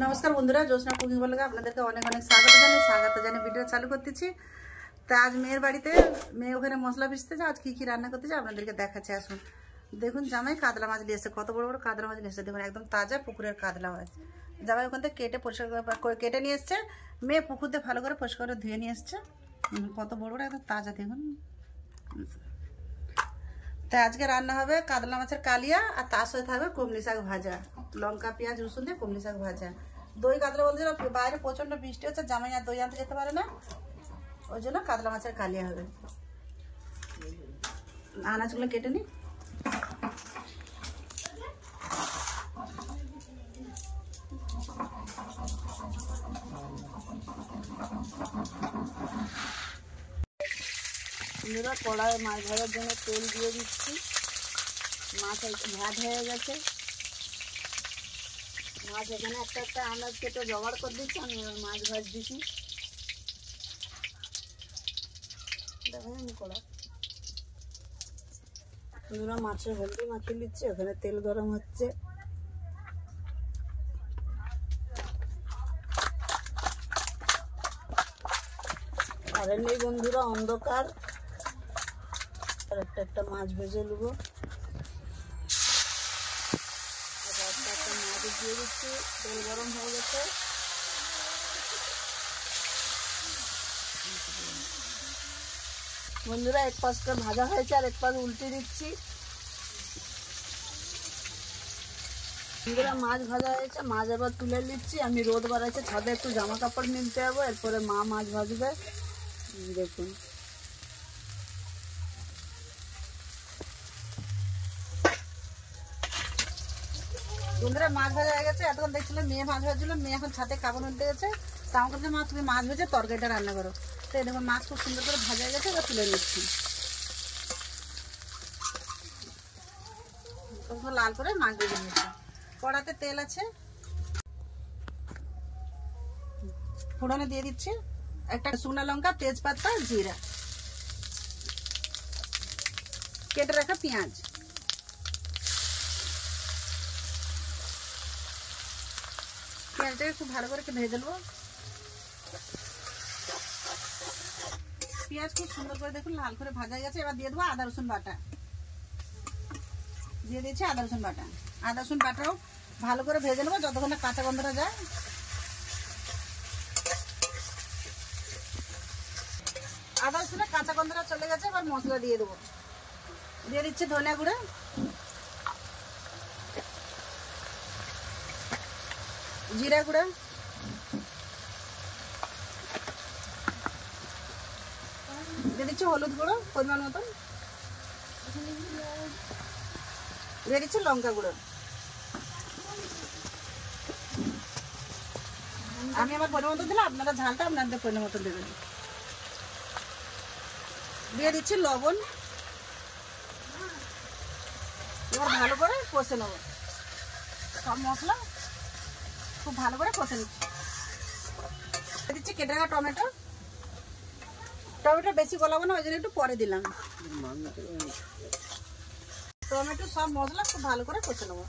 नमस्कार बंधुरा ज्योत्ना कुकिंग ब्लगे आपनादेरके अनेक अनेक स्वागत जानिए भिडियो चालू करतेছি। तो आज मेयर बाड़ीते मेये ओखाने मसला पिसतेছে। आज की रान्ना करतेছে आपनादेरके देखाচ্ছি। আসুন দেখুন জামাই কাতলা মাছ নিয়ে এসেছে। কত বড় বড় কাতলা মাছ নিয়ে এসেছে দেখুন, একদম তাজা পুকুরের কাতলা মাছ। জামাই ওখান থেকে কেটে পরিষ্কার করে কেটে নিয়ে এসেছে। মেয়ে পুকুর দিয়ে ভালো করে পরিষ্কার করে ধুয়ে নিয়ে এসেছে। কত বড় বড় একদম তাজা দেখুন। तो आज के रान्ना হবে কাতলা মাছের কালিয়া আর তার সাথে থাকবে কমলি শাক ভাজা, লঙ্কা পেঁয়াজ রসুন দিয়ে কমলি শাক ভাজা। দই কাতলা বলছিল বাইরে প্রচন্ড বৃষ্টি হচ্ছে, জামাই আর দই আনতে যেতে পারে না, ওই জন্য কাতলা মাছের কালিয়া হবে। আনাজগুলো কেটে নি। কড়াই মাছ ভাজার জন্য তেল দিয়ে দিচ্ছি। মাছ ভাত হয়ে গেছে। মাছ এখানে একটা একটা আন্দাজ কেটে জোগাড় করে দিচ্ছি। আমি মাছ ভাজ দিচ্ছি। দেখুন কড়া মাছের হলদি মাখিয়ে দিচ্ছি। ওখানে তেল গরম হচ্ছে। আর নেই বন্ধুরা অন্ধকার। একটা একটা মাছ ভেজে নেব। একটা একটা মাছ দিয়ে দিচ্ছি। তেল গরম হয়ে গেছে। বন্ধুরা এক পাশটা ভাজা হয়েছে আর এক পাশ উল্টে দিচ্ছি। বন্ধুরা মাছ ভাজা হয়েছে, মাছ এবার তুলে নিচ্ছি। আমি রোদ বাড়াইছে, ছাদে একটু জামা কাপড় নিতে যাবো, এরপরে মা মাছ ভাজবে। দেখুন বন্ধুরা মাছ ভাজা হয়ে গেছে। এতক্ষণ দেখছিল মেয়ে মাছ ভাজছিল, মেয়ে এখন ছাদে কাপড় উঠতে গেছে। তা আমাকে বলছে মা তুমি মাছ ভেজে তরকারিটা রান্না করো। তো দেখুন মাছ খুব সুন্দর করে ভাজা হয়ে গেছে, এবার তুলে নিচ্ছি। লাল করে মাছ ভেজে নিচ্ছি। কড়াতে তেল আছে, ফোড়নে দিয়ে দিচ্ছি একটা শুকনো লঙ্কা, তেজপাতা, জিরা, কেটে রাখা পেঁয়াজ। পেঁয়াজটাকে খুব ভালো করে ভেজে নেবো। পেঁয়াজ খুব সুন্দর করে দেখুন লাল করে ভাজা গেছে। এবার দিয়ে দেবো আদা রসুন বাটা। দিয়ে দিয়েছি আদা রসুন বাটা। আদা রসুন বাটাও ভালো করে ভেজে নেবো যতক্ষণ না কাঁচা গন্ধটা যায়। আদা রসুনের কাঁচা গন্ধটা চলে গেছে। এবার মশলা দিয়ে দেবো। দিয়ে দিচ্ছি ধনিয়া গুঁড়ো, জিরা গুঁড়ো, দিয়ে দিচ্ছি হলুদ গুঁড়ো পরিমাণ মতন, দিয়ে দিচ্ছি লঙ্কা গুঁড়ো। আমি আমার পরিমাণ মতন দিলাম, আপনারা ঝালটা আপনাদের পরিমাণ মতন দেবেন। দিয়ে দিচ্ছি লবণ। এবার ভালো করে কষে নেব। সব মশলা খুব ভালো করে কষে নিচ্ছি। দিয়ে দিচ্ছি কেটে রাখা টমেটো। টমেটো বেশি গলাবো না, ওই জন্য একটু পরে দিলাম। টমেটো সব মশলা খুব ভালো করে কষে নেব।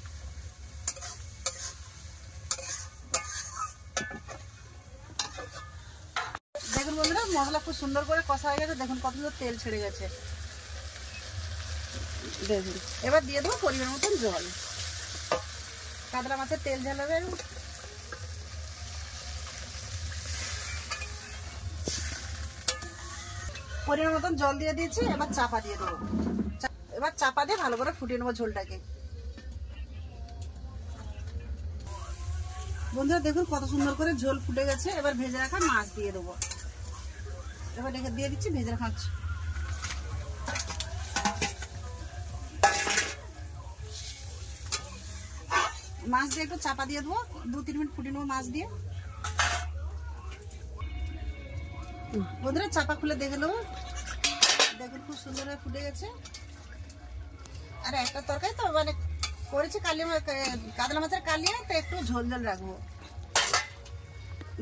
দেখুন বন্ধুরা মশলা খুব সুন্দর করে কষা হয়ে গেছে। দেখুন কত সুন্দর তেল ছেড়ে গেছে। দেখুন এবার দিয়ে দেবো পরিমাণ মতন জল। কাতলা মাছের তেল ঝালাবে। পরিমাণ মতন জল দিয়ে দিয়েছি। এবার চাপা দিয়ে দেবো। এবার চাপা দিয়ে ভালো করে ফুটিয়ে নেবো ঝোলটাকে। বন্ধুরা দেখুন কত সুন্দর করে ঝোল ফুটে গেছে। এবার ভেজে রাখা মাছ দিয়ে দেবো। এবার দিয়ে দিচ্ছি ভেজে রাখা মাছ দিয়ে একটু চাপা দিয়ে দেবো। 2-3 মিনিট ফুটিয়ে নেবো মাছ দিয়ে। বন্ধুরা চাপা খুলে দেখে নেবো। দেখুন খুব সুন্দর হয়ে ফুটে গেছে। আর একটা তরকারি তো মানে করেছি কাতলা মাছের কালিয়া, তো একটু ঝোল ঝোল রাখবো।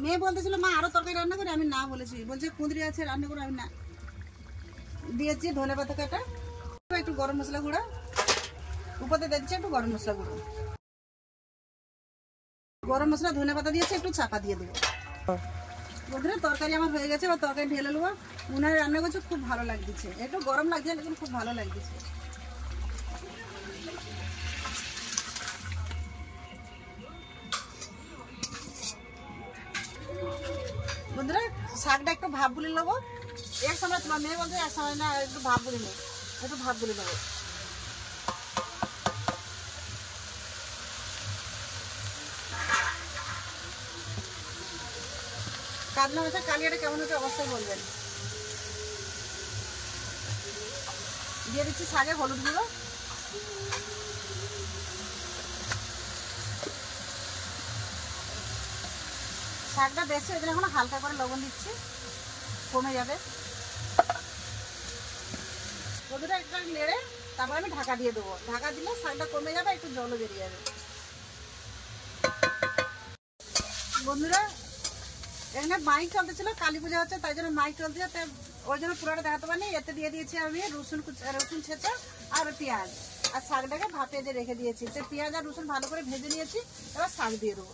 মেয়ে বলতেছিল মা আরো তরকারি রান্না করে, আমি না বলেছি। বলছে কুঁদরি আছে রান্না করে, আমি না। দিয়েছি ধনে পাতা কাটা, একটু গরম মশলা গুঁড়া, উপরে দিয়ে দিচ্ছি একটু গরম মশলা গুঁড়ো। গরম মশলা ধনে পাতা দিয়েছি, একটু চাপা দিয়ে দেবো। বন্ধুরা তরকারি আমার হয়ে গেছে, বা তরকারি ঢেলে নেবো। উনারে রান্না করছে, খুব ভালো লাগছে, একটু গরম লাগছে লেকিন খুব ভালো লাগছে। বন্ধুরা শাকটা একটু ভাপ বুলে নেবো। এক সময় তোমার মেয়ে বলছে এক সময় না, একটু ভাপ বুলে নেবো, একটু ভাপ বুলে নেবো। কাতলা মাছের কালিয়াটা কেমন হচ্ছে অবশ্যই বলবেন। দিয়ে দিচ্ছি শাকে হলুদ গুঁড়ো, শাকটা বেশি ওই জন্য এখন হালকা করে লবণ দিচ্ছি, কমে যাবে। বন্ধুরা একটা নেড়ে তারপর আমি ঢাকা দিয়ে দেবো। ঢাকা দিলে শাকটা কমে যাবে, একটু জলও বেরিয়ে যাবে। বন্ধুরা এখানে মাইক চলতেছিল, কালী পূজা হচ্ছে তাই জন্য মাইক চলতেছে, ওই জন্য পুরোটা দেখাতে পারিনি। এতে দিয়ে দিয়েছি আমি রসুন ছেঁচা আর পেঁয়াজ, আর শাকটাকে ভাপে দিয়ে রেখে দিয়েছি। তো পেঁয়াজ আর রসুন ভালো করে ভেজে নিয়েছি, এবার শাক দিয়ে দেবো।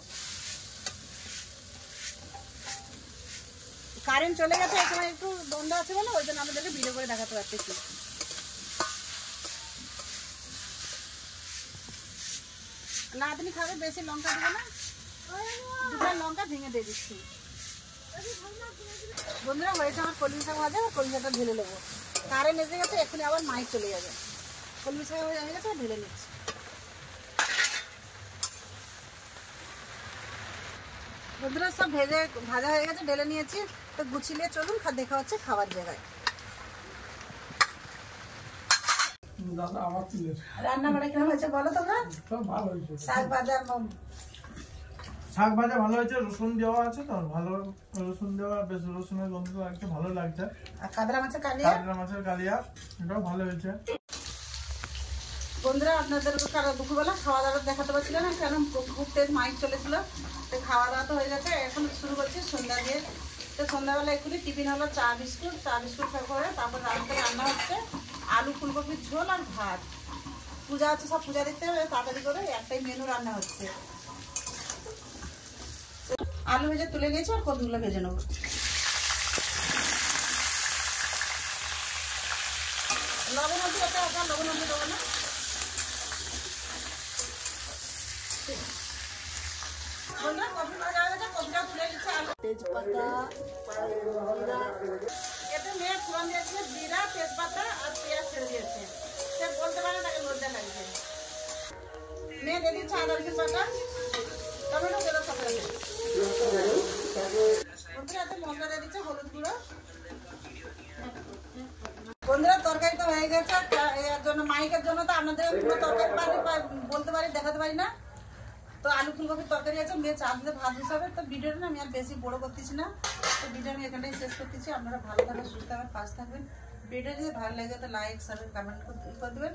কারেন্ট চলে গেছে, এই সময় একটু বন্ধ আছে বলে ওই জন্য আমাদেরকে ভিডিও করে দেখাতে পারতেছি। নাতনি খাবে, বেশি লঙ্কা দেবো না, দুটো লঙ্কা ভেঙে দিয়ে দিচ্ছি। বন্ধুরা হয়েছে আমার কলমি শাক ভাজা, আর কলমি শাকটা ঢেলে নেবো। কারেন্ট এসে গেছে, এক্ষুনি আবার মাইক চলে যাবে। কলমি শাক হয়ে গেছে, ঢেলে নিচ্ছি। বন্ধুরা সব ভাজা হয়ে গেছে, ঢেলে নিয়েছি। তো গুছিয়ে চলুন দেখা হচ্ছে খাবার জায়গায়। রান্না বাড়া কেমন হয়েছে বলো তোমরা? শাক ভাজা ভালো হয়েছে, রসুন দেওয়া আছে তো, ভালো রসুন দেওয়া, বেশ রসুনের গন্ধ একটা ভালো লাগছে। আর কাতলা মাছের কালিয়া এটাও ভালো হয়েছে। বন্ধুরা আপনাদের দুপুরবেলা খাওয়া দাওয়া দেখাতে পারছিল না, কারণ খুব তেজ মাইক চলেছিল। তো খাওয়া দাওয়া তো হয়ে গেছে, এখন শুরু করছি সন্ধ্যা দিয়ে। তো সন্ধ্যাবেলা একটু টিফিন হলো চা বিস্কুট করে, তারপর রান্না হচ্ছে আলু ফুলকপির ঝোল আর ভাত। পূজা হচ্ছে, সব পূজা দেখতে হবে, তাড়াতাড়ি করে একটাই মেনু রান্না হচ্ছে। আলু ভেজে তুলে নিয়েছি, আর কতগুলো ভেজে নেবো। লবণ হচ্ছে লবণ হচ্ছে দেবো না। কফি ভাজা হয়ে গেছে, কফিটা তুলে দিচ্ছে। আলু তেজপাতা, এতে মেয়ে ফোড়ন দিয়েছে জিরা, তেজপাতা আর পেঁয়াজ ছেড়ে দিয়েছে। সে বলতে পারে তাকে লজ্জা লাগছে। মেয়ে দিয়ে দিচ্ছে আদা রসুন বাটা, টমেটো দেবো সাথে সাথে। মশলা দিয়ে দিচ্ছে হলুদ গুঁড়ো। বন্ধুরা তরকারি তো হয়ে গেছে, এর জন্য মাইকের জন্য তো আপনাদের পুরো তরকারি বলতে পারি, দেখাতে পারি না। তো আলু ফুলকপির তরকারি আছে, মেয়ে চাপ দিয়ে ভাত বসাবে। তো ভিডিওটা না আমি আর বেশি বড় করতেছি না, তো ভিডিও আমি এখানটাই শেষ করতেছি। আপনারা ভালো থাকবেন, সুস্থ থাকবেন, পাশে থাকবেন। ভিডিও যদি ভালো লাগে তো লাইক, সাবস্ক্রাইব, কমেন্ট করে দেবেন।